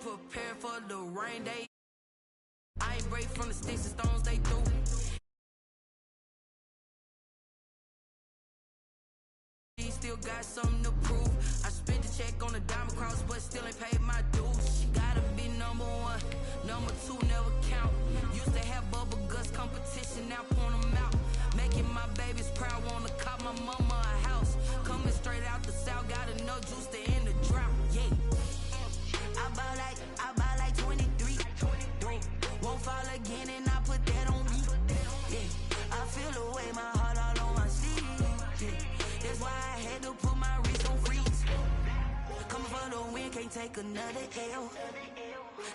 Prepare for the rain day. I ain't break from the sticks and stones they threw. Still got something to prove. I spent the check on the diamond cross, but still ain't paid my dues. She gotta be number one, number two never count. Used to have bubble guts competition, now point them out. Making my babies proud, wanna cop my mama a house. Coming straight out the south, got enough juice to end the drought. Yeah, I buy like 23. Won't fall again, and I put that on me. Yeah, I feel the way, my heart all on my sleeve. Yeah. That's why I had to put my wrist on freeze. Coming for the win, can't take another L.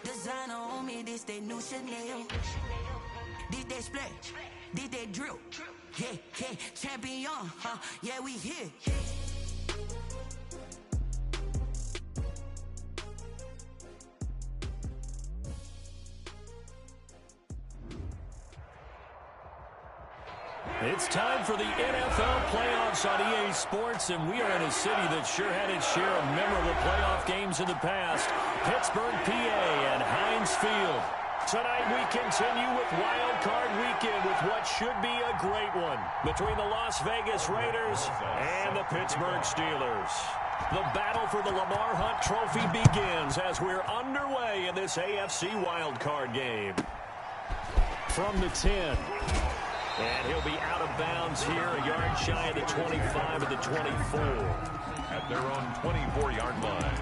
Designer on me, this that new Chanel. This that splash, this that drill. Yeah, yeah, champion, huh? Yeah, we here. It's time for the NFL playoffs on EA Sports, and we are in a city that sure had its share of memorable playoff games in the past, Pittsburgh, PA, and Heinz Field. Tonight we continue with Wild Card Weekend with what should be a great one between the Las Vegas Raiders and the Pittsburgh Steelers. The battle for the Lamar Hunt Trophy begins as we're underway in this AFC Wild Card game. From the 10. And he'll be out of bounds here, a yard shy of the 25 of the 24. At their own 24-yard line.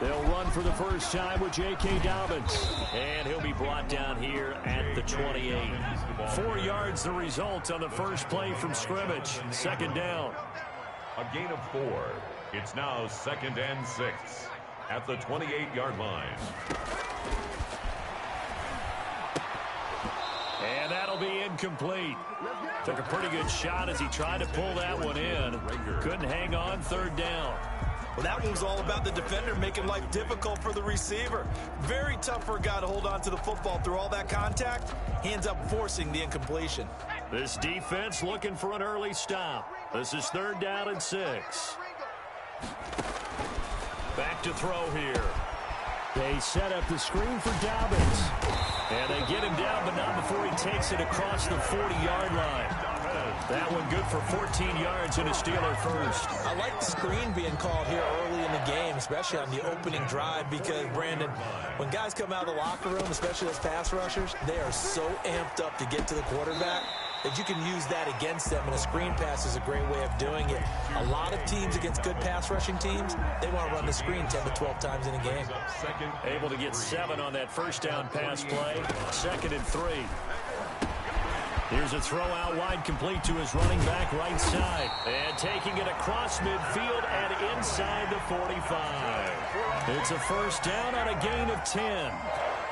They'll run for the first time with J.K. Dobbins. And he'll be brought down here at the 28. 4 yards the result on the first play from scrimmage. Second down. A gain of 4. It's now 2nd and 6 at the 28-yard line. And that'll be incomplete. Took a pretty good shot as he tried to pull that one in. Couldn't hang on, third down. Well, that one was all about the defender making life difficult for the receiver. Very tough for a guy to hold on to the football through all that contact. He ends up forcing the incompletion. This defense looking for an early stop. This is 3rd down and 6. Back to throw here. They set up the screen for Dobbins. And they get him down, but not before he takes it across the 40-yard line. That one good for 14 yards and a Steeler first. I like the screen being called here early in the game, especially on the opening drive, because, Brandon, when guys come out of the locker room, especially as pass rushers, they are so amped up to get to the quarterback that you can use that against them, and a screen pass is a great way of doing it. A lot of teams against good pass rushing teams, they want to run the screen 10 to 12 times in a game. Able to get 7 on that first down pass play. 2nd and 3. Here's a throw out wide, complete to his running back right side. And taking it across midfield and inside the 45. It's a first down on a gain of 10.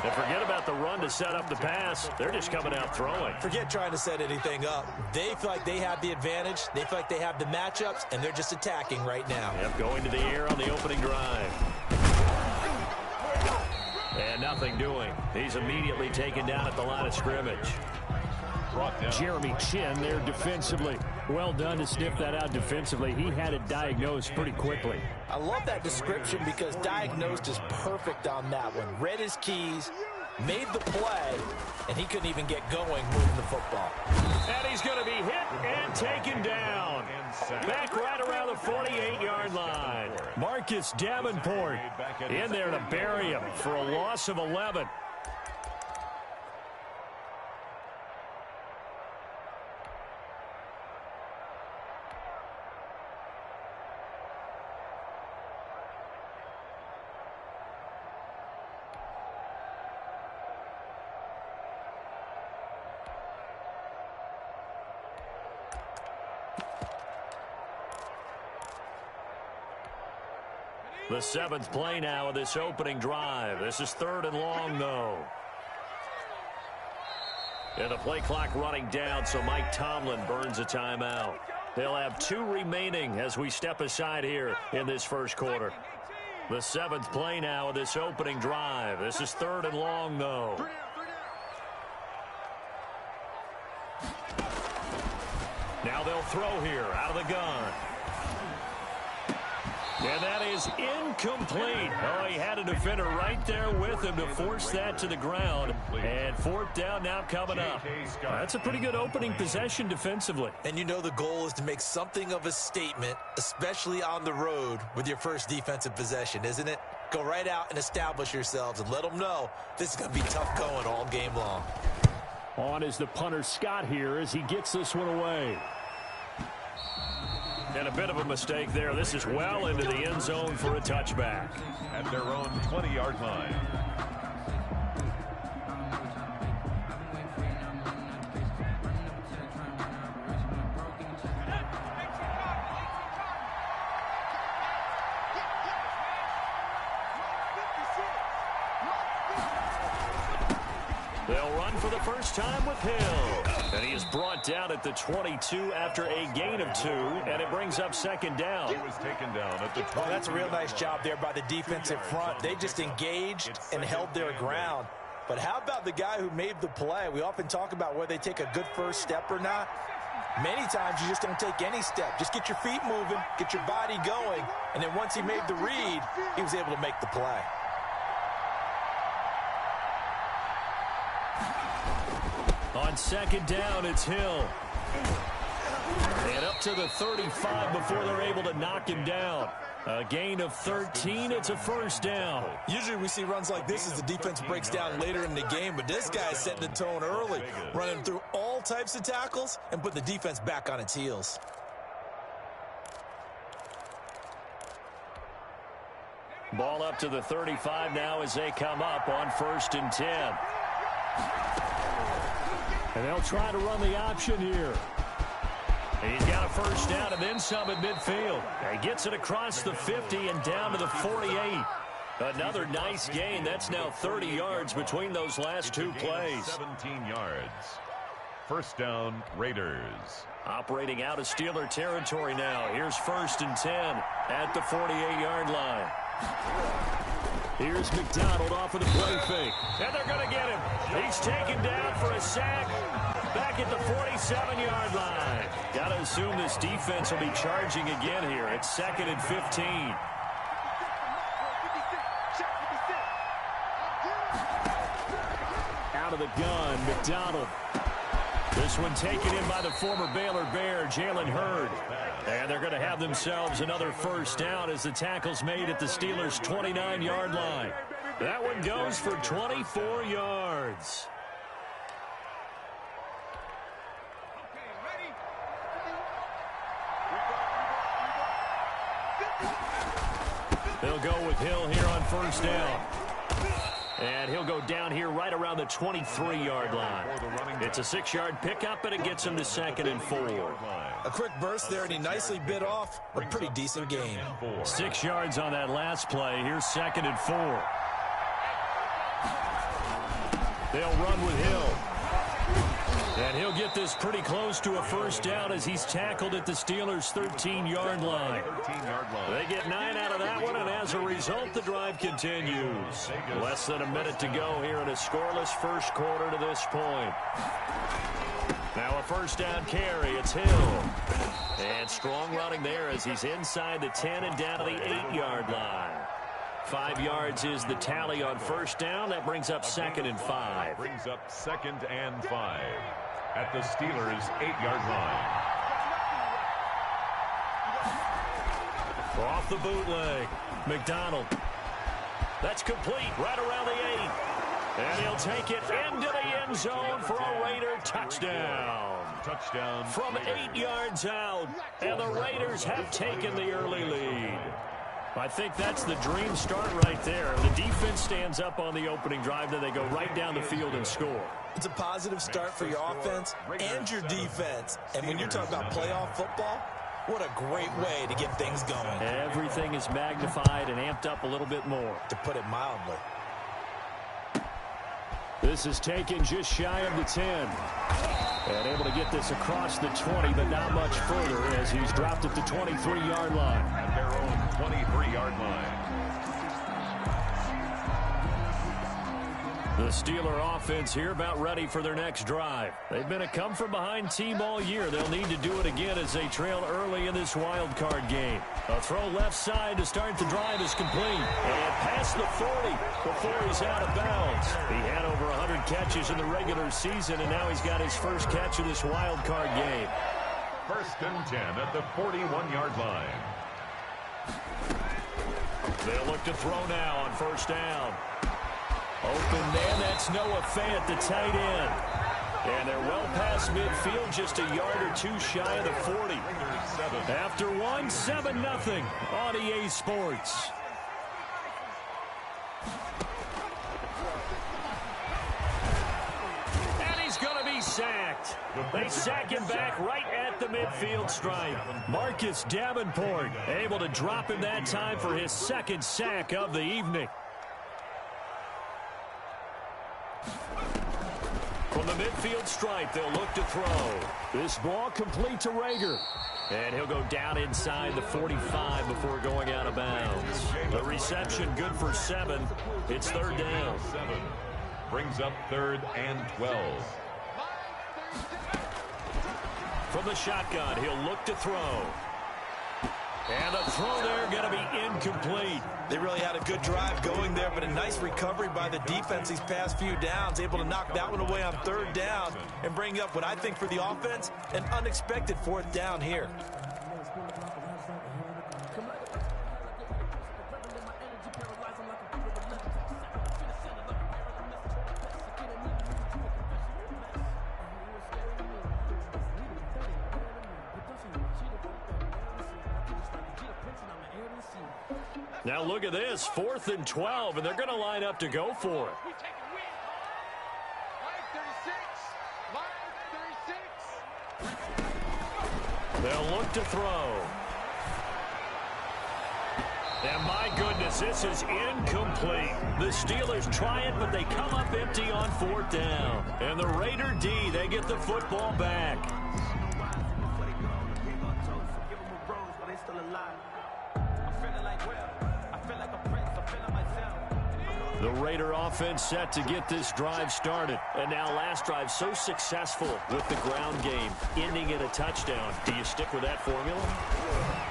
And forget about the run to set up the pass. They're just coming out throwing. Forget trying to set anything up. They feel like they have the advantage. They feel like they have the matchups, and they're just attacking right now. Yep, going to the air on the opening drive. And nothing doing. He's immediately taken down at the line of scrimmage. Jeremy Chin there defensively. Well done to sniff that out defensively. He had it diagnosed pretty quickly. I love that description because diagnosed is perfect on that one. Read his keys, made the play, and he couldn't even get going moving the football. And he's going to be hit and taken down. Back right around the 48-yard line. Marcus Davenport in there to bury him for a loss of 11. The 7th play now of this opening drive. This is 3rd and long, though. And the play clock running down, so Mike Tomlin burns a timeout. They'll have 2 remaining as we step aside here in this first quarter. The 7th play now of this opening drive. This is 3rd and long, though. Now they'll throw here out of the gun. And that is incomplete. Oh, he had a defender right there with him to force that to the ground. And fourth down now coming up. That's a pretty good opening possession defensively. And you know the goal is to make something of a statement, especially on the road with your first defensive possession, isn't it? Go right out and establish yourselves and let them know this is going to be tough going all game long. On is the punter Scott here as he gets this one away. And a bit of a mistake there. This is well into the end zone for a touchback. At their own 20-yard line. They'll run for the first time with Hill. And he is brought down at the 22 after a gain of 2, and it brings up second down. He was taken down at the 20. Well, that's a real nice job there by the defensive front. They just engaged and held their ground. But how about the guy who made the play? We often talk about whether they take a good first step or not. Many times you just don't take any step. Just get your feet moving, get your body going, and then once he made the read, he was able to make the play. On second down, it's Hill. And up to the 35 before they're able to knock him down. A gain of 13, it's a first down. Usually we see runs like this as the defense breaks down later in the game, but this guy is setting the tone early, running through all types of tackles and put the defense back on its heels. Ball up to the 35 now as they come up on 1st and 10. And they'll try to run the option here. He's got a first down and then some at midfield. He gets it across the 50 and down to the 48. Another nice gain. That's now 30 yards between those last two plays. 17 yards. First down, Raiders. Operating out of Steeler territory now. Here's 1st and 10 at the 48-yard line. Here's McDonald off of the play fake. And they're going to get him. He's taken down for a sack back at the 47-yard line. Got to assume this defense will be charging again here. It's 2nd and 15. Out of the gun, McDonald. This one taken in by the former Baylor Bear, Jalen Hurd. And they're going to have themselves another first down as the tackle's made at the Steelers' 29-yard line. That one goes for 24 yards. They'll go with Hill here on first down. And he'll go down here right around the 23-yard line. It's a 6-yard pickup, and it gets him to 2nd and 4. A quick burst there, and he nicely bit off a pretty decent gain. 6 yards on that last play. Here's 2nd and 4. They'll run with Hill. And he'll get this pretty close to a first down as he's tackled at the Steelers' 13-yard line. They get 9 out of that one, and as a result, the drive continues. Less than a minute to go here in a scoreless first quarter to this point. Now a first down carry. It's Hill. And strong running there as he's inside the 10 and down to the 8-yard line. 5 yards is the tally on first down. That brings up 2nd and 5. Brings up 2nd and 5 at the Steelers' 8-yard line. Off the bootleg. McDonald. That's complete right around the 8. And he'll take it into the end zone for a Raider touchdown. Touchdown from Raiders. 8 yards out. And the Raiders have taken the early lead. I think that's the dream start right there. The defense stands up on the opening drive, then they go right down the field and score. It's a positive start for your offense and your defense. And when you're talking about playoff football, what a great way to get things going. Everything is magnified and amped up a little bit more. To put it mildly. This is taken just shy of the 10. And able to get this across the 20, but not much further as he's dropped at the 23-yard line. At their own 23-yard line. The Steeler offense here about ready for their next drive. They've been a come-from-behind team all year. They'll need to do it again as they trail early in this wild card game. A throw left side to start the drive is complete. And past the 40 before he's out of bounds. He had over 100 catches in the regular season, and now he's got his first catch of this wild card game. 1st and 10 at the 41-yard line. They'll look to throw now on 1st down. Open man, that's Noah Fant, the tight end. And they're well past midfield, just a yard or two shy of the 40. After one, 7-0 on EA Sports. And he's going to be sacked. They sack him back right at the midfield stripe. Marcus Davenport able to drop him that time for his 2nd sack of the evening. From the midfield stripe, they'll look to throw. This ball complete to Rager. And he'll go down inside the 45 before going out of bounds. The reception good for 7. It's 3rd down. 7 brings up 3rd and 12. From the shotgun, he'll look to throw. And the throw there going to be incomplete. They really had a good drive going there, but a nice recovery by the defense these past few downs, able to knock that one away on 3rd down and bring up what I think for the offense, an unexpected 4th down here. Now look at this, 4th and 12, and they're going to line up to go for it. They'll look to throw. And my goodness, this is incomplete. The Steelers try it, but they come up empty on 4th down. And the Raider D, they get the football back. The Raider offense set to get this drive started. And now last drive so successful with the ground game, ending in a touchdown. Do you stick with that formula?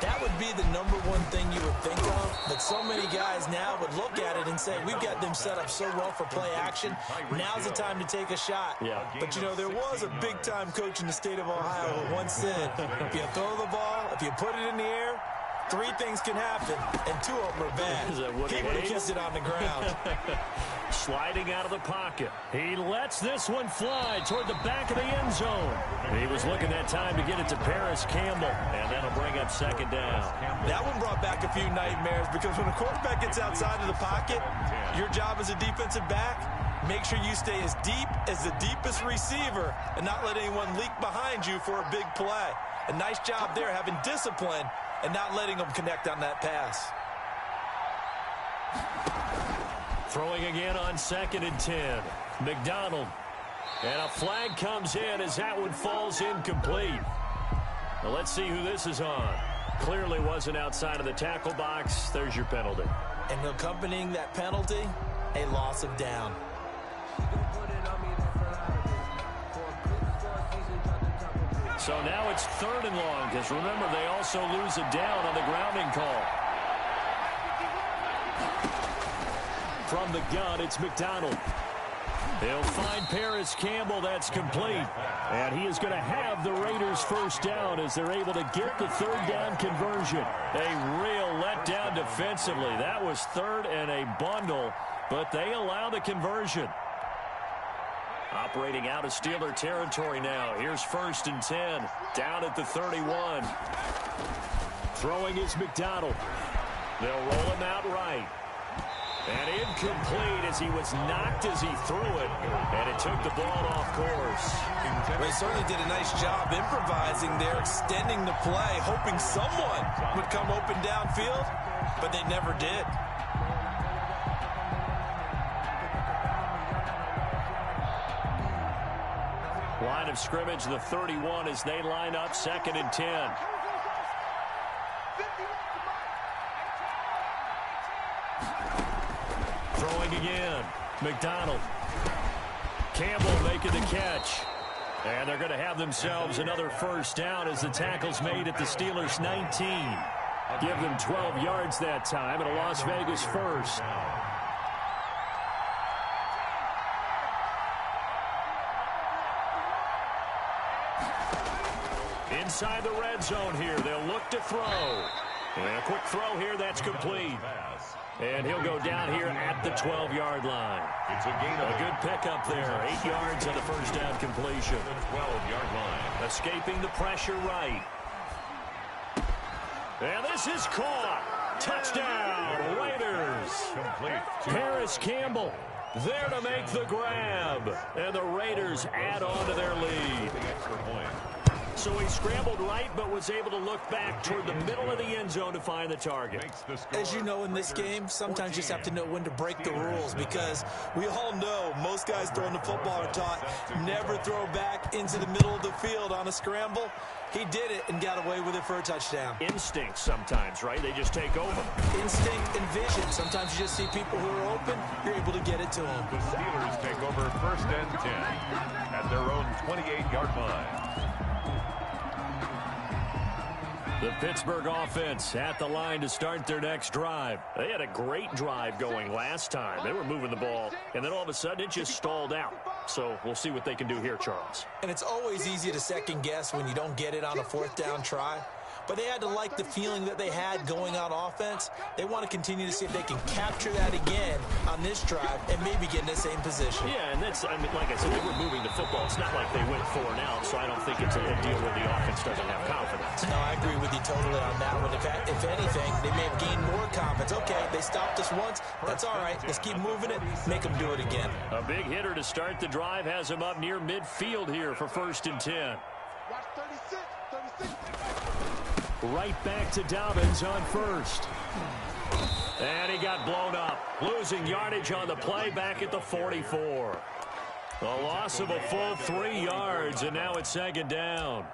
That would be the #1 thing you would think of, but so many guys now would look at it and say, we've got them set up so well for play action. Now's the time to take a shot. Yeah. But, you know, there was a big-time coach in the state of Ohio who once said, if you throw the ball, if you put it in the air, 3 things can happen, and 2 of them are bad. He would have kept it on the ground. Sliding out of the pocket. He lets this one fly toward the back of the end zone. He was looking that time to get it to Paris Campbell, and that'll bring up 2nd down. That one brought back a few nightmares because when a quarterback gets outside of the pocket, your job as a defensive back, make sure you stay as deep as the deepest receiver and not let anyone leak behind you for a big play. A nice job there having discipline and not letting them connect on that pass. Throwing again on 2nd and 10. McDonald. And a flag comes in as that one falls incomplete. Now let's see who this is on. Clearly wasn't outside of the tackle box. There's your penalty. And accompanying that penalty, a loss of down. So now it's 3rd and long, because remember, they also lose a down on the grounding call. From the gun, it's McDonald. They'll find Paris Campbell. That's complete. And he is going to have the Raiders' 1st down as they're able to get the 3rd down conversion. A real letdown defensively. That was 3rd and a bundle, but they allow the conversion. Operating out of Steeler territory now. Here's 1st and 10. Down at the 31. Throwing is McDonald. They'll roll him out right. And incomplete as he was knocked as he threw it. And it took the ball off course. They certainly did a nice job improvising there, extending the play, hoping someone would come open downfield, but they never did. Line of scrimmage, the 31 as they line up 2nd and 10. Throwing again. McDonald. Campbell making the catch. And they're going to have themselves another first down as the tackle's made at the Steelers' 19. Give them 12 yards that time and a Las Vegas first. Inside the red zone here, they'll look to throw. And a quick throw here, that's complete. And he'll go down here at the 12-yard line. It's a good pickup there. 8 yards on the first down completion. The 12-yard line. Escaping the pressure right. And this is caught. Touchdown, Raiders. Complete. Paris Campbell there to make the grab. And the Raiders add on to their lead. The extra point. So he scrambled right, but was able to look back toward the middle of the end zone to find the target. As you know, in this game, sometimes you just have to know when to break the rules, because we all know most guys throwing the football are taught never throw back into the middle of the field on a scramble. He did it and got away with it for a touchdown. Instinct sometimes, right? They just take over. Instinct and vision. Sometimes you just see people who are open, you're able to get it to them. The Steelers take over first and 10 at their own 28-yard line. The Pittsburgh offense at the line to start their next drive. They had a great drive going last time. They were moving the ball, and then all of a sudden it just stalled out. So we'll see what they can do here, Charles. And it's always easy to second guess when you don't get it on a fourth down try. But they had to like the feeling that they had going on offense. They want to continue to see if they can capture that again on this drive and maybe get in the same position. Yeah, and that's, I mean, like I said, they were moving the football. It's not like they went 4 and out, so I don't think it's a deal where the offense doesn't have confidence. No, I agree with you totally on that one. If anything, they may have gained more confidence. Okay, they stopped us once. That's all right. Let's keep moving it. Make them do it again. A big hitter to start the drive has him up near midfield here for first and 10. Watch 36. Right back to Dobbins on first. And he got blown up. Losing yardage on the play back at the 44. A loss of a full 3 yards, and now it's second down.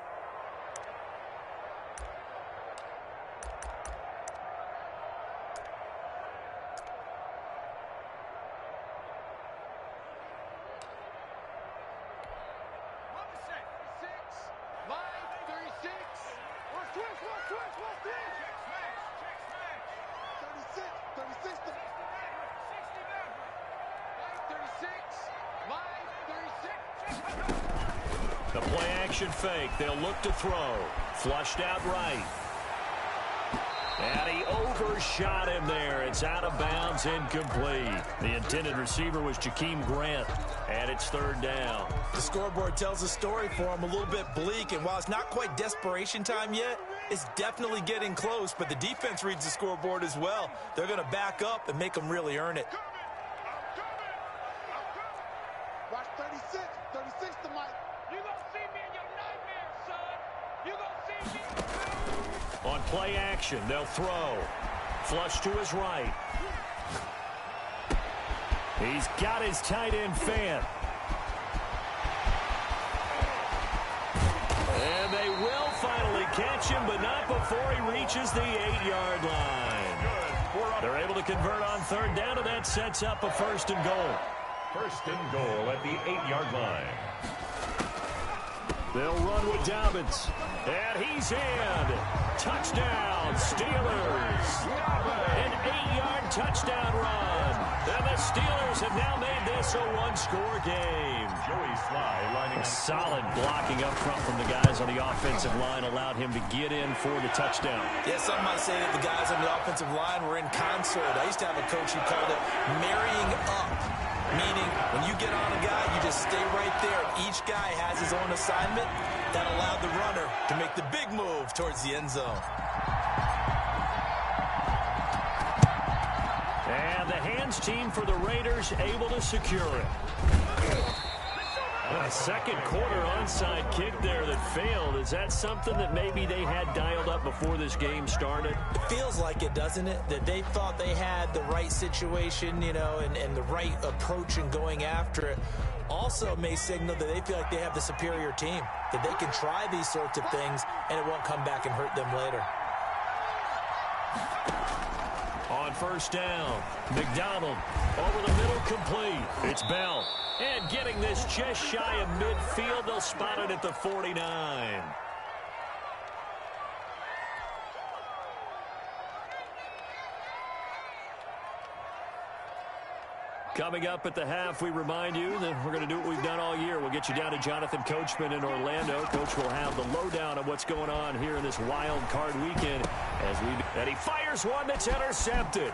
The play action fake. They'll look to throw. Flushed out right. And he overshot him there. It's out of bounds, incomplete. The intended receiver was Jakeem Grant, and it's third down. The scoreboard tells a story for him, a little bit bleak, and while it's not quite desperation time yet, it's definitely getting close, but the defense reads the scoreboard as well. They're going to back up and make them really earn it. Watch 36. 36 to Mike. You gonna see me in your nightmares, son. You gonna see me. On play action, they'll throw. Flush to his right. He's got his tight end fan. And they will finally catch him, but not before he reaches the 8-yard line. They're able to convert on third down, and that sets up a first and goal. First and goal at the 8-yard line. They'll run with Dobbins. And he's in. Touchdown, Steelers. An 8-yard touchdown run. And the Steelers have now made this a one-score game. Joey Sly lining up. Solid blocking up front from the guys on the offensive line allowed him to get in for the touchdown. Yeah, some might say that the guys on the offensive line were in concert. I used to have a coach who called it marrying up. Meaning, when you get on a guy, you just stay right there. Each guy has his own assignment. That allowed the runner to make the big move towards the end zone. And the hands team for the Raiders able to secure it. A second quarter onside kick there that failed. Is that something that maybe they had dialed up before this game started? It feels like it, doesn't it? That they thought they had the right situation, you know, and the right approach in going after it. Also may signal that they feel like they have the superior team, that they can try these sorts of things and it won't come back and hurt them later. On first down, McDonald over the middle, complete. It's Bell. And getting this just shy of midfield, they'll spot it at the 49. Coming up at the half, we remind you that we're going to do what we've done all year. We'll get you down to Jonathan Coachman in Orlando. Coach will have the lowdown of what's going on here in this wild card weekend. And he fires one that's intercepted.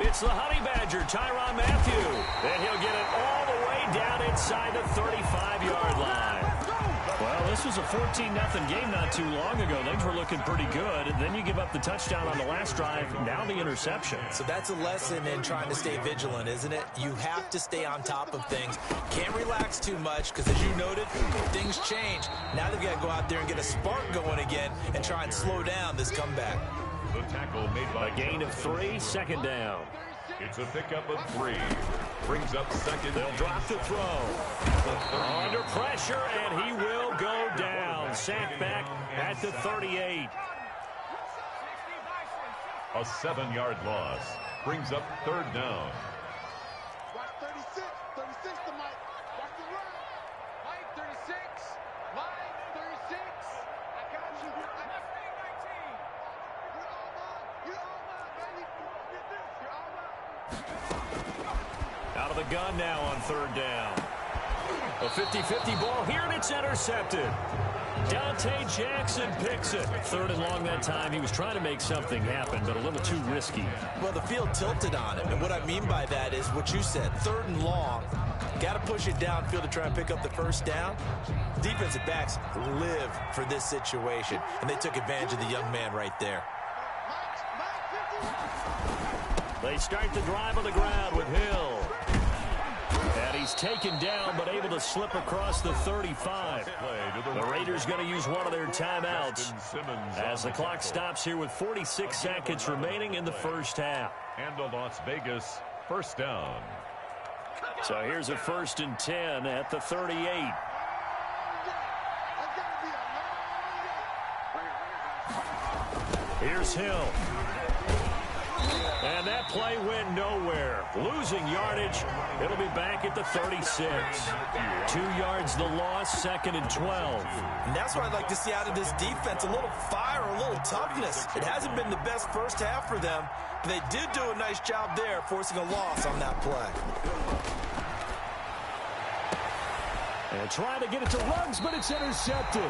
It's the Honey Badger, Tyrann Mathieu. And he'll get it all the way down inside the 35-yard line. Well, this was a 14-0 game not too long ago. Things were looking pretty good. And then you give up the touchdown on the last drive, now the interception. So that's a lesson in trying to stay vigilant, isn't it? You have to stay on top of things. Can't relax too much because, as you noted, things change. Now they've got to go out there and get a spark going again and try and slow down this comeback. The tackle made by a gain of 3, second down. It's a pickup of 3. Brings up second. They'll drop the throw. Under pressure, and he will go down. Sacked back at the 38. A 7-yard loss. Brings up third down. Watch 36. 36 to Mike. Watch the run. Mike 36. Mike 36. I got you. I got 19. You're all mine. You're all mine, baby. Get this. You're all mine. Out of the gun now on third down. A 50-50 ball here, and it's intercepted. Dante Jackson picks it. Third and long that time. He was trying to make something happen, but a little too risky. Well, the field tilted on him, and what I mean by that is what you said. Third and long. Got to push it downfield to try and pick up the first down. Defensive backs live for this situation, and they took advantage of the young man right there. They start the drive on the ground with Hill. And he's taken down, but able to slip across the 35. The Raiders going to use one of their timeouts as the clock stops here with 46 seconds remaining in the first half. And a Las Vegas first down. So here's a 1st and 10 at the 38. Here's Hill. And that play went nowhere. Losing yardage. It'll be back at the 36. 2 yards the loss, 2nd and 12. And that's what I'd like to see out of this defense. A little fire, a little toughness. It hasn't been the best first half for them. But they did do a nice job there, forcing a loss on that play. And trying to get it to Ruggs, but it's intercepted.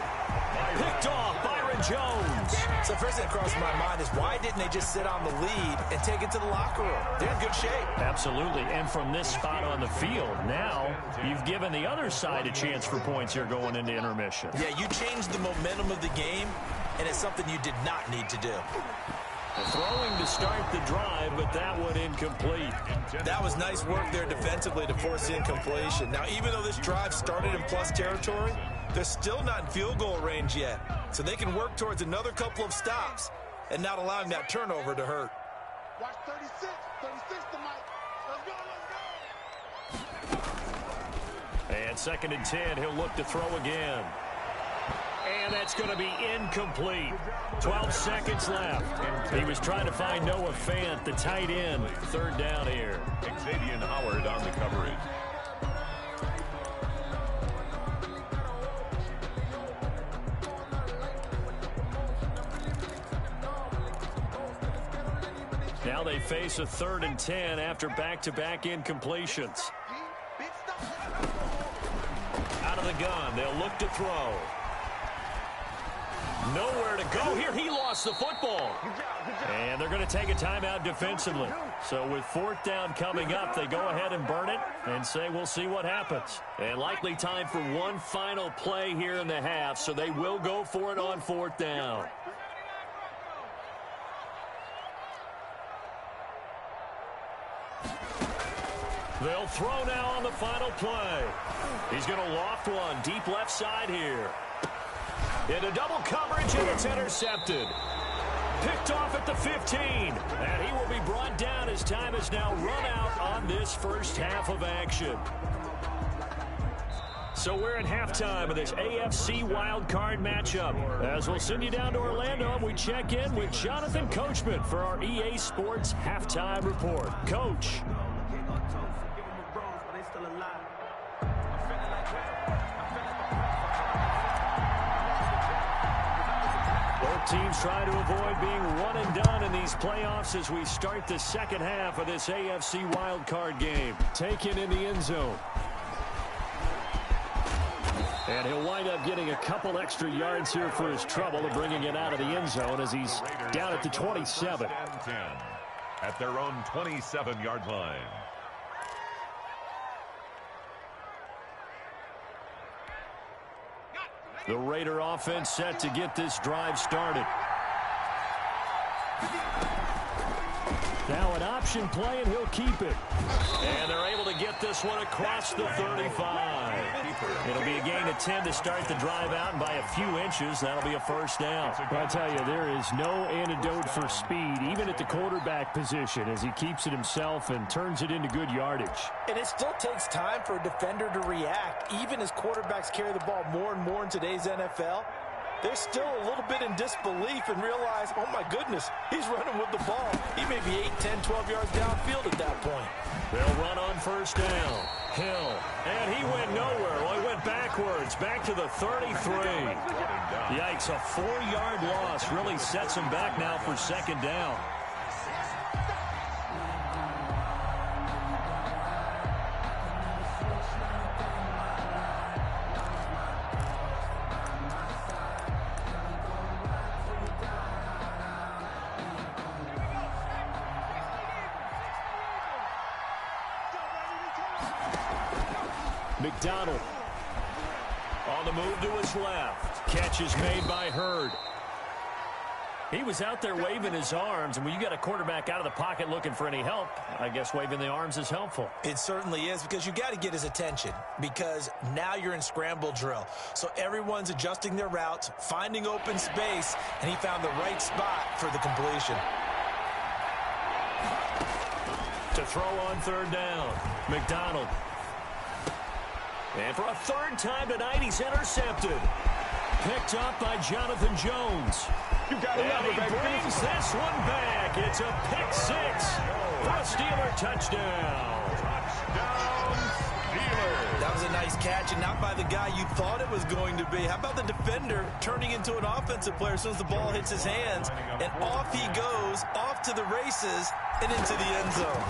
Picked off Byron Jones. So first thing that crossed my mind is why didn't they just sit on the lead and take it to the locker room? They're in good shape. Absolutely. And from this spot on the field, now you've given the other side a chance for points here going into intermission. Yeah, you changed the momentum of the game, and it's something you did not need to do. Throwing to start the drive, but that one incomplete. That was nice work there defensively to force incompletion. Now, even though this drive started in plus territory, they're still not in field goal range yet. So they can work towards another couple of stops and not allowing that turnover to hurt. Watch 36. 36 to Mike. Let's go. And 2nd and 10, he'll look to throw again. And that's going to be incomplete. 12 seconds left. He was trying to find Noah Fant, the tight end. 3rd down here. Xavier Howard on the coverage. Now they face a 3rd and 10 after back-to-back incompletions. Out of the gun, they'll look to throw. Nowhere to go here. He lost the football. And they're going to take a timeout defensively. So with 4th down coming up, they go ahead and burn it and say we'll see what happens. And likely time for one final play here in the half, so they will go for it on 4th down. They'll throw now on the final play. He's going to loft one deep left side here. Into double coverage, and it's intercepted. Picked off at the 15. And he will be brought down as time has now run out on this first half of action. So we're at halftime of this AFC wildcard matchup. As we'll send you down to Orlando, we check in with Jonathan Coachman for our EA Sports Halftime Report. Coach. Both teams try to avoid being one and done in these playoffs as we start the second half of this AFC wildcard game. Taken in the end zone. And he'll wind up getting a couple extra yards here for his trouble of bringing it out of the end zone as he's down at the 27. 10 at their own 27-yard line. The Raider offense set to get this drive started. Now an option play, and he'll keep it. And they're able to get this one across the 35. It'll be a gain of 10 to start the drive out, and by a few inches, that'll be a first down. I tell you, there is no antidote for speed, even at the quarterback position, as he keeps it himself and turns it into good yardage. And it still takes time for a defender to react, even as quarterbacks carry the ball more and more in today's NFL. They're still a little bit in disbelief and realize, oh my goodness, he's running with the ball. He may be 8, 10, 12 yards downfield at that point. They'll run on first down. Hill. And he went nowhere. Well, he went backwards, back to the 33. Yikes, a 4-yard loss really sets him back now for second down. McDonald on the move to his left. Catch is made by Hurd. He was out there waving his arms, and when you got a quarterback out of the pocket looking for any help, I guess waving the arms is helpful. It certainly is, because you got to get his attention, because now you're in scramble drill. So everyone's adjusting their routes, finding open space, and he found the right spot for the completion. To throw on third down, McDonald. And for a third time tonight, he's intercepted. Picked up by Jonathan Jones. You got it, and he brings this one back. It's a pick six for a Steeler touchdown. Touchdown, Steelers. That was a nice catch, and not by the guy you thought it was going to be. How about the defender turning into an offensive player as soon as the ball hits his hands? And off he goes, off to the races, and into the end zone.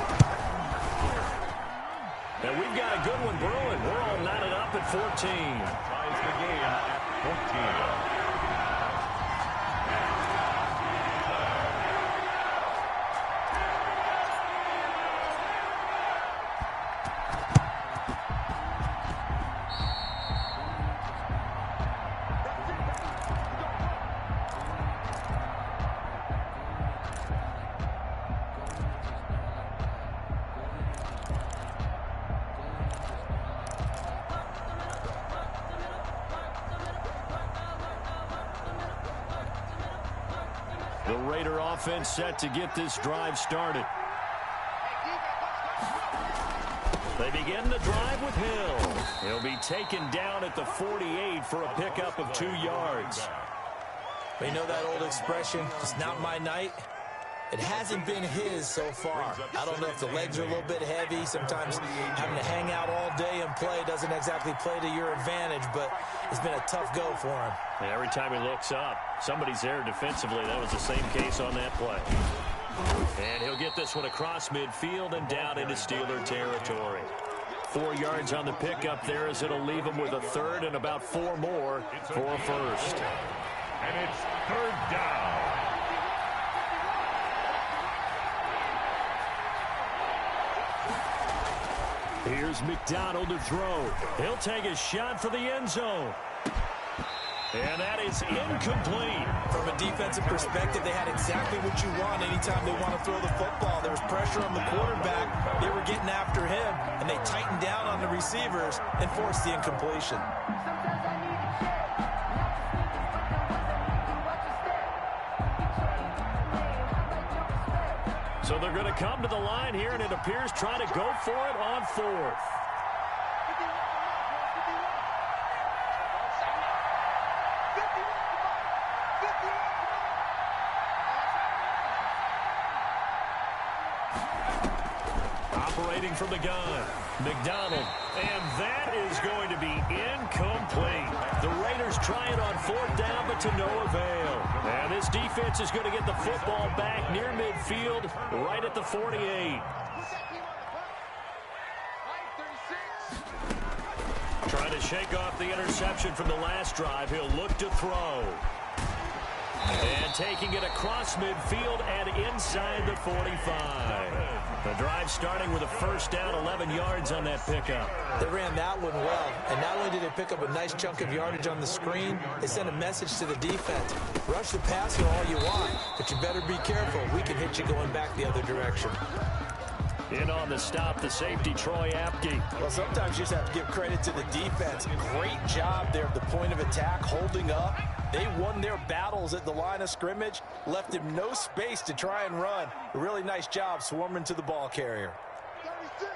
And we've got a good one brewing. We're all knotted up at 14. Ties the game at 14. The Raider offense set to get this drive started. They begin the drive with Hill. He'll be taken down at the 48 for a pickup of 2 yards. You know that old expression, it's not my night? It hasn't been his so far. I don't know if the legs are a little bit heavy. Sometimes having to hang out all day and play doesn't exactly play to your advantage, but it's been a tough go for him. And every time he looks up, somebody's there defensively. That was the same case on that play. And he'll get this one across midfield and down into Steeler territory. 4 yards on the pickup there as it'll leave him with a third and about 4 more for a first. And it's third down. Here's McDonald to throw. He'll take a shot for the end zone. And that is incomplete. From a defensive perspective, they had exactly what you want anytime they want to throw the football. There was pressure on the quarterback. They were getting after him, and they tightened down on the receivers and forced the incompletion. So they're going to come to the line here, and it appears trying to go for it on fourth. operating from the gun. McDonald, and that is going to be incomplete. The Raiders try it on 4th down, but to no avail. And this defense is going to get the football back near midfield, right at the 48. Trying to shake off the interception from the last drive. He'll look to throw. And taking it across midfield and inside the 45. The drive starting with a 1st down, 11 yards on that pickup. They ran that one well, and not only did they pick up a nice chunk of yardage on the screen, they sent a message to the defense. Rush the passer all you want, but you better be careful. We can hit you going back the other direction. In on the stop, the safety, Troy Apke. Well, sometimes you just have to give credit to the defense. Great job there at the point of attack, holding up. They won their battles at the line of scrimmage, left him no space to try and run. A really nice job swarming to the ball carrier. 36.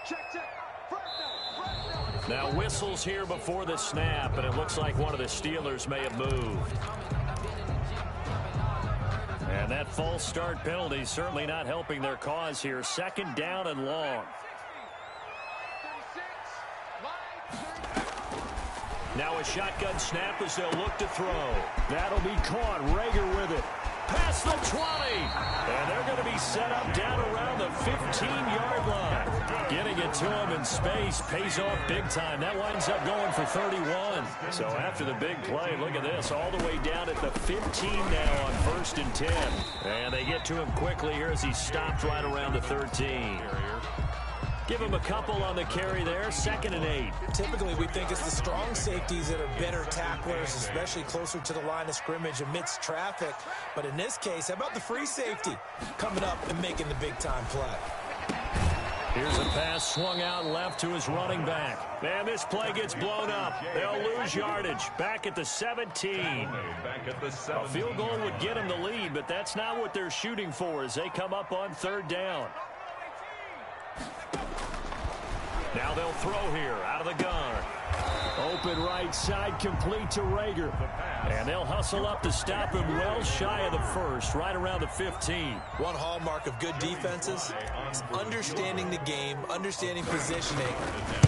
Check. Fresh down. Now whistles here before the snap, and it looks like one of the Steelers may have moved. And that false start penalty certainly not helping their cause here. 2nd down and long. Now a shotgun snap as they'll look to throw. That'll be caught. Rager with it. Past the 20. And they're going to be set up down around the 15-yard line. Getting it to him in space pays off big time. That winds up going for 31. So after the big play, look at this. All the way down at the 15 now on 1st and 10. And they get to him quickly here as he stopped right around the 13. Give him a couple on the carry there. 2nd and 8. Typically, we think it's the strong safeties that are better tacklers, especially closer to the line of scrimmage amidst traffic. But in this case, how about the free safety coming up and making the big-time play? Here's a pass swung out left to his running back. And this play gets blown up. They'll lose yardage. Back at the 17. A field goal would get them the lead, but that's not what they're shooting for as they come up on 3rd down. Now they'll throw here out of the gun. Open right side, complete to Rager. And they'll hustle up to stop him well shy of the 1st, right around the 15. One hallmark of good defenses is understanding the game, understanding positioning,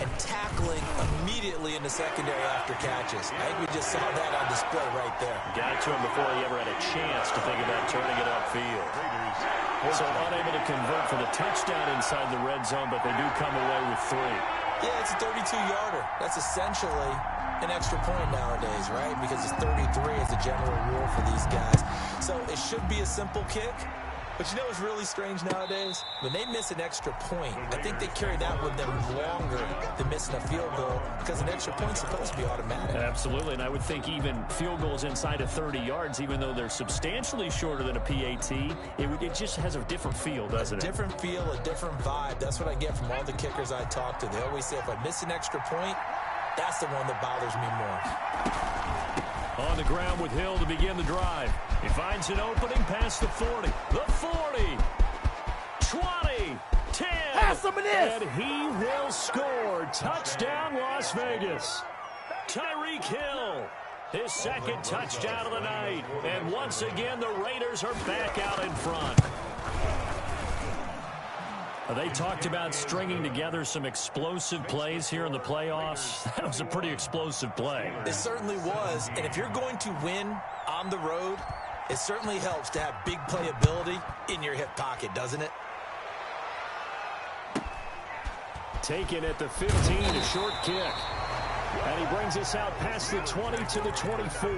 and tackling immediately in the secondary after catches. I think we just saw that on display right there. Got it to him before he ever had a chance to think about turning it upfield. So unable to convert for the touchdown inside the red zone, but they do come away with 3. Yeah, it's a 32-yarder. That's essentially an extra point nowadays, right? Because it's 33 as a general rule for these guys. So it should be a simple kick. But you know what's really strange nowadays? When they miss an extra point, I think they carry that with them longer than missing a field goal because an extra point's supposed to be automatic. Absolutely, and I would think even field goals inside of 30 yards, even though they're substantially shorter than a PAT, it just has a different feel, doesn't it? A different feel, a different vibe. That's what I get from all the kickers I talk to. They always say if I miss an extra point, that's the one that bothers me more. On the ground with Hill to begin the drive. He finds an opening past the 40. The 40. 20. 10. Have some of this. And he will score. Touchdown, Las Vegas. Tyreek Hill. His 2nd touchdown of the night. And once again, the Raiders are back out in front. They talked about stringing together some explosive plays here in the playoffs. That was a pretty explosive play. It certainly was. And if you're going to win on the road, it certainly helps to have big playability in your hip pocket, doesn't it? Taken at the 15, a short kick. And he brings us out past the 20 to the 24.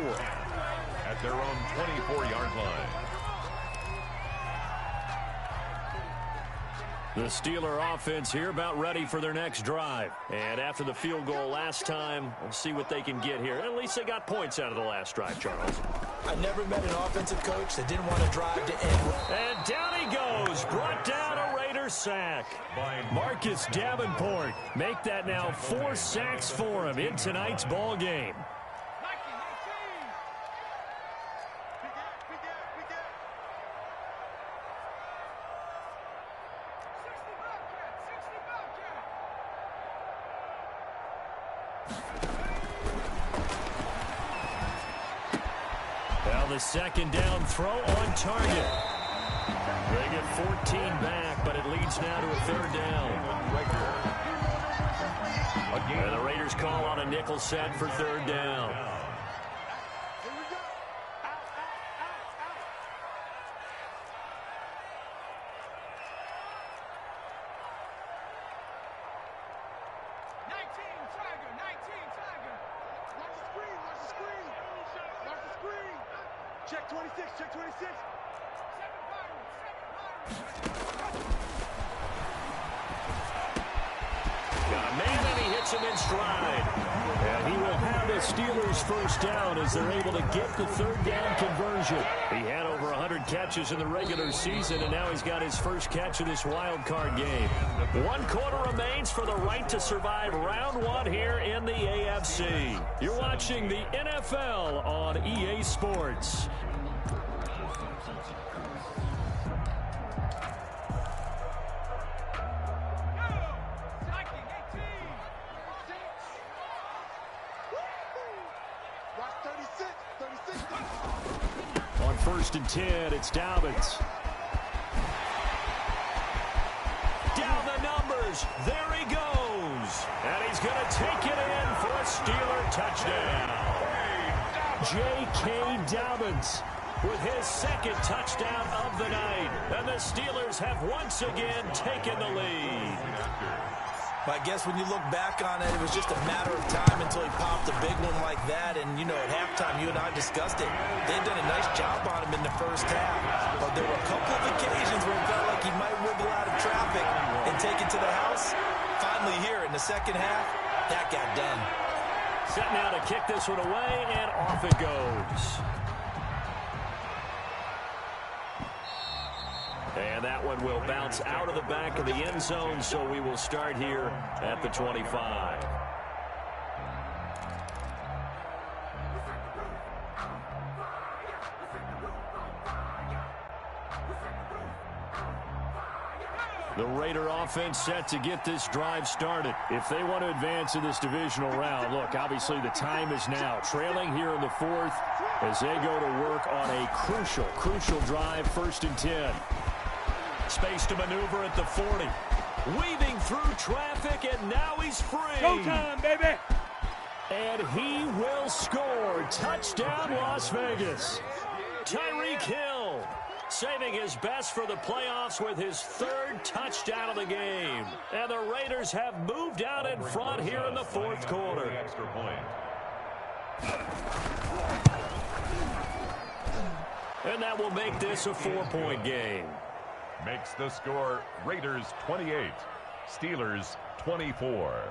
At their own 24-yard line. The Steeler offense here about ready for their next drive. And after the field goal last time, we'll see what they can get here. At least they got points out of the last drive, Charles. I never met an offensive coach that didn't want to drive to end. And down he goes. Brought down a Raiders sack. Marcus Davenport. Make that now 4 sacks for him in tonight's ball game. Now the 2nd down throw on target. They get 14 back, but it leads now to a third down. And the Raiders call on a nickel set for third down. Check 26, check 26. Got a man and he hits him in stride. And he will have the Steelers first down as they're able to get the third down conversion. He had over 100 catches in the regular season, and now he's got his first catch of this wild card game. 1 quarter remains for the right to survive round 1 here in the AFC. You're watching the NFL on EA Sports. On 1st and 10, it's Dobbins. Down the numbers. There he goes. And he's going to take it in for a Steeler touchdown. J.K. Dobbins with his second touchdown of the night. And the Steelers have once again taken the lead. I guess when you look back on it, it was just a matter of time until he popped a big one like that. And, you know, at halftime, you and I discussed it. They've done a nice job on him in the first half. But there were a couple of occasions where it felt like he might wiggle out of traffic and take it to the house. Finally here in the second half, that got done. Set now to kick this one away, and off it goes. And that one will bounce out of the back of the end zone, so we will start here at the 25. The Raider offense set to get this drive started. If they want to advance in this divisional round, look, obviously the time is now. Trailing here in the 4th as they go to work on a crucial drive, 1st and 10. Space to maneuver at the 40. Weaving through traffic, and now he's free. Go time, baby. And he will score. Touchdown, Las Vegas. Tyreek Hill saving his best for the playoffs with his 3rd touchdown of the game. And the Raiders have moved out in front here in the 4th quarter. Extra point. And that will make this a 4-point game. Makes the score Raiders 28, Steelers 24.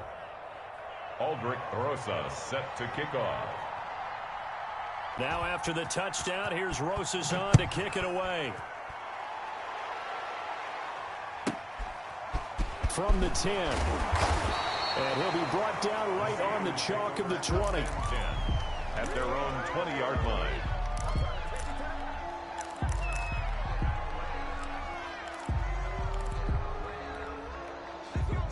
Aldrich Rosa set to kick off. Now after the touchdown, here's Rosas on to kick it away. From the 10. And he'll be brought down right on the chalk of the 20. 10 at their own 20-yard line.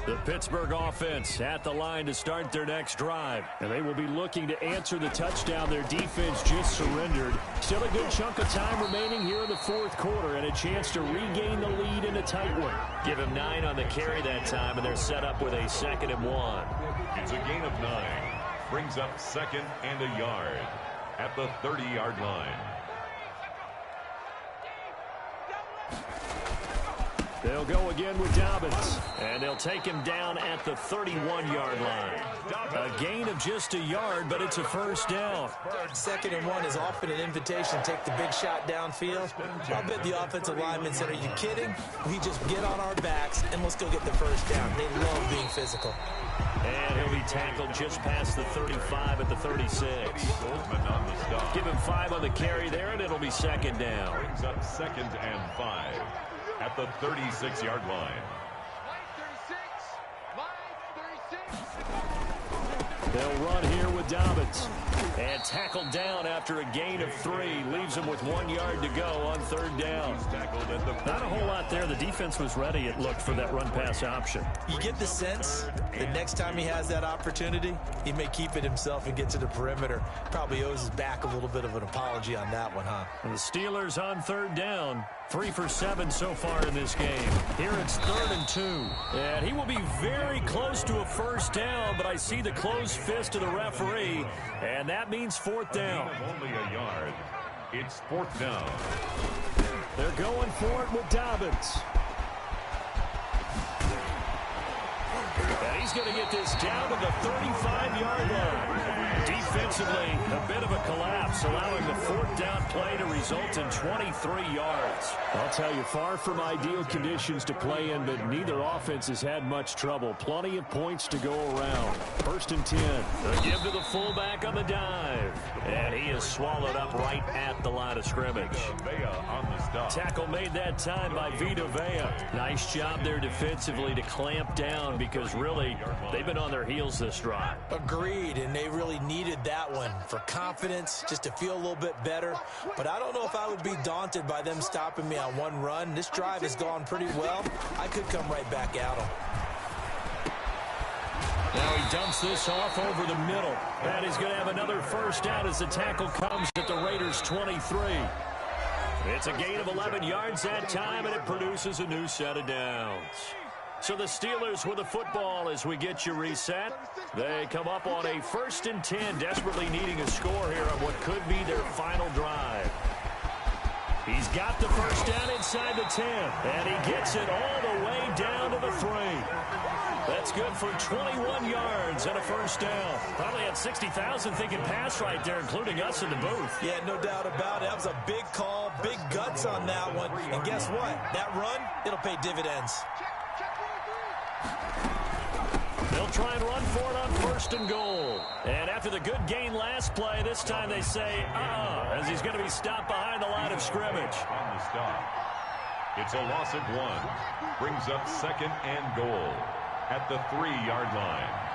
The Pittsburgh offense at the line to start their next drive. And they will be looking to answer the touchdown their defense just surrendered. Still a good chunk of time remaining here in the 4th quarter and a chance to regain the lead in a tight one. Give him 9 on the carry that time, and they're set up with a 2nd and 1. It's a gain of 9. Brings up 2nd and a yard at the 30-yard line. They'll go again with Dobbins. And they'll take him down at the 31-yard line. A gain of just a yard, but it's a first down. 2nd and 1 is often an invitation to take the big shot downfield. I'll bet the offensive lineman said, are you kidding? We just get on our backs and let's go get the first down. They love being physical. And he'll be tackled just past the 35 at the 36. Goldman on the stop. Give him 5 on the carry there, and it'll be 2nd down. Brings up 2nd and 5 at the 36-yard line. They'll run here with Dobbins. And tackled down after a gain of 3. Leaves him with 1 yard to go on 3rd down. Not a whole lot there. The defense was ready, it looked, for that run-pass option. You get the sense that next time he has that opportunity, he may keep it himself and get to the perimeter. Probably owes his back a little bit of an apology on that one, huh? And the Steelers on 3rd down. 3 for 7 so far in this game. Here it's 3rd and 2. And he will be very close to a first down, but I see the closed fist of the referee, and that means 4th down. Only a yard. It's 4th down. They're going for it with Dobbins. And he's going to get this down to the 35-yard line. Defensively, a bit of a collapse, allowing the 4th down play to result in 23 yards. I'll tell you, far from ideal conditions to play in, but neither offense has had much trouble. Plenty of points to go around. 1st and 10. The give to the fullback on the dive. And he is swallowed up right at the line of scrimmage. On the stop. Tackle made that time by Vita Vea. Nice job there defensively to clamp down, because really, they've been on their heels this drive. Agreed, and they really needed that one for confidence, just to feel a little bit better. But I don't know if I would be daunted by them stopping me on one run. This drive has gone pretty well. I could come right back at them. Now he dumps this off over the middle. And he's going to have another first down as the tackle comes at the Raiders' 23. It's a gain of 11 yards that time, and it produces a new set of downs. So the Steelers with the football as we get you reset. They come up on a 1st and 10, desperately needing a score here on what could be their final drive. He's got the first down inside the 10, and he gets it all the way down to the 3. That's good for 21 yards and a first down. Probably had 60,000 thinking pass right there, including us in the booth. Yeah, no doubt about it. That was a big call, big guts on that one. And guess what? That run, it'll pay dividends. They'll try and run for it on 1st and goal. And after the good gain last play, this time they say, as he's going to be stopped behind the line of scrimmage. On the stop. It's a loss of 1. Brings up 2nd and goal at the 3-yard line.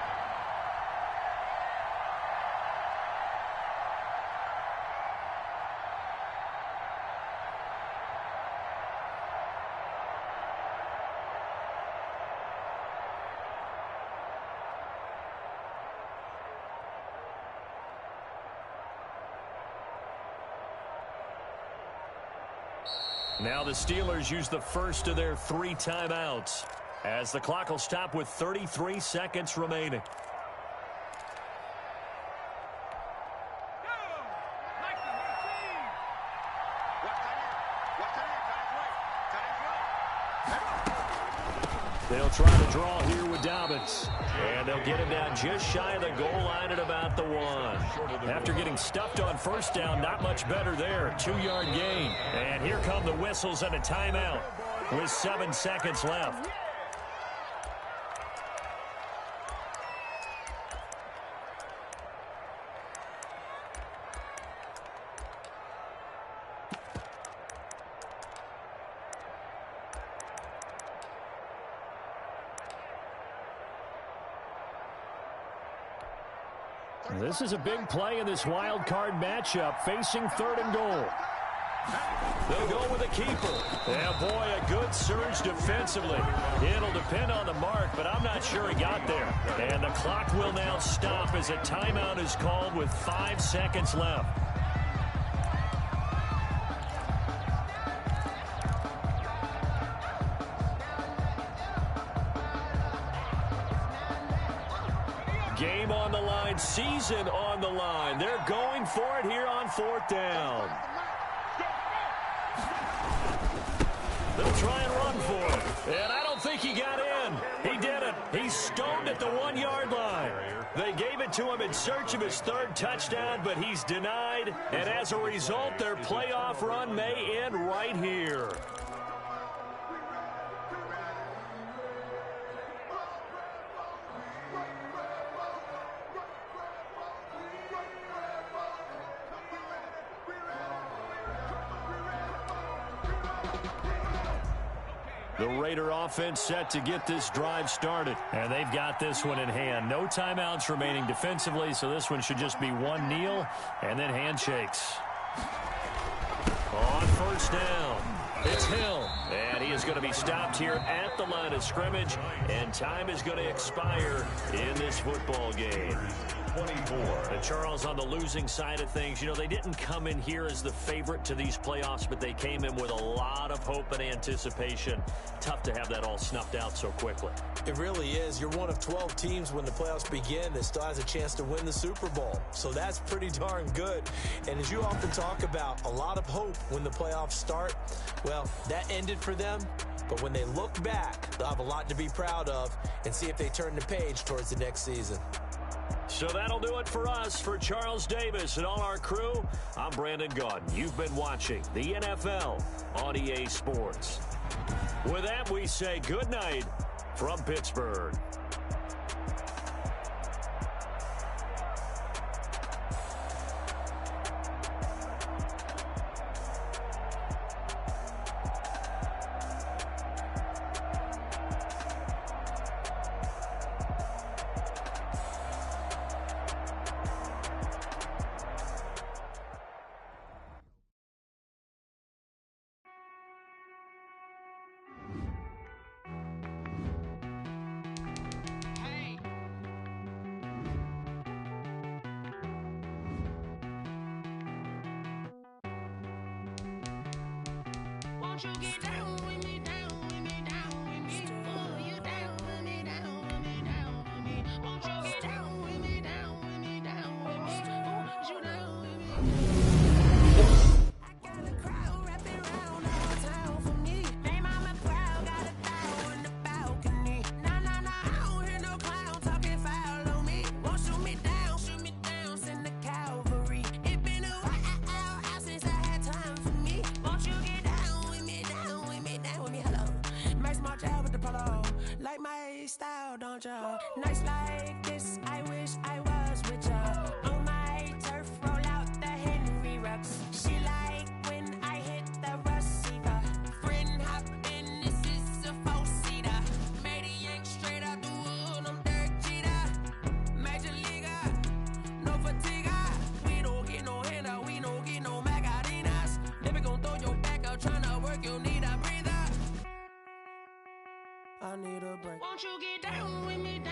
Now the Steelers use the first of their 3 timeouts, as the clock will stop with 33 seconds remaining. They'll try to draw here with Dobbins. And they'll get him down just shy of the goal line at about the 1. After getting stuffed on first down, not much better there. 2-yard gain. And here come the whistles and a timeout with 7 seconds left. This is a big play in this wild card matchup, facing 3rd and goal. They'll go with a keeper. Yeah, boy, a good surge defensively. It'll depend on the mark, but I'm not sure he got there. And the clock will now stop as a timeout is called with 5 seconds left. Game on the line, season on the line. They're going for it here on 4th down. They'll try and run for it. And I don't think he got in. He didn't. He's stoned at the 1-yard line. They gave it to him in search of his 3rd touchdown, but he's denied. And as a result, their playoff run may end right here. The Raider offense set to get this drive started. And they've got this one in hand. No timeouts remaining defensively, so this one should just be one kneel and then handshakes. On first down, it's Hill. And he is going to be stopped here at the line of scrimmage. And time is going to expire in this football game. 24. And Charles, on the losing side of things, you know, they didn't come in here as the favorite to these playoffs, but they came in with a lot of hope and anticipation. Tough to have that all snuffed out so quickly. It really is. You're one of 12 teams when the playoffs begin that still has a chance to win the Super Bowl. So that's pretty darn good. And as you often talk about, a lot of hope when the playoffs start. Well, that ended for them. But when they look back, they'll have a lot to be proud of and see if they turn the page towards the next season. So that'll do it for us. For Charles Davis and all our crew, I'm Brandon Gaudin. You've been watching the NFL on EA Sports. With that, we say good night from Pittsburgh. Won't you get down with me, down with me, down with me? Oh, you down with me, down with me, down with me. Won't you get down with me, down with me, down with me? Oh, you down with me? I got a crowd wrapping around all town for me. Hey, mama proud, got a thou in the balcony. Nah, nah, nah, I don't hear no clown talking foul on me. Won't shoot me down, send the cavalry. It been a while since I had time for me. Won't you get down with me, down with me, down with me? Hello, Max March out with the polo. Like my style, don't ya? Nights like this, I wish I was with ya. On my turf, roll out the Henry Rux. She like when I hit the receiver. Friend hop in, this is a four-seater. Made a yank straight out the wood, I'm Derek Jeter. Major leaguer, no fatigue. We don't get no handout, we don't get no Magarinas. Never gon' throw your back out, tryna work, you need a breather. I need a break. Won't you get down with me, down?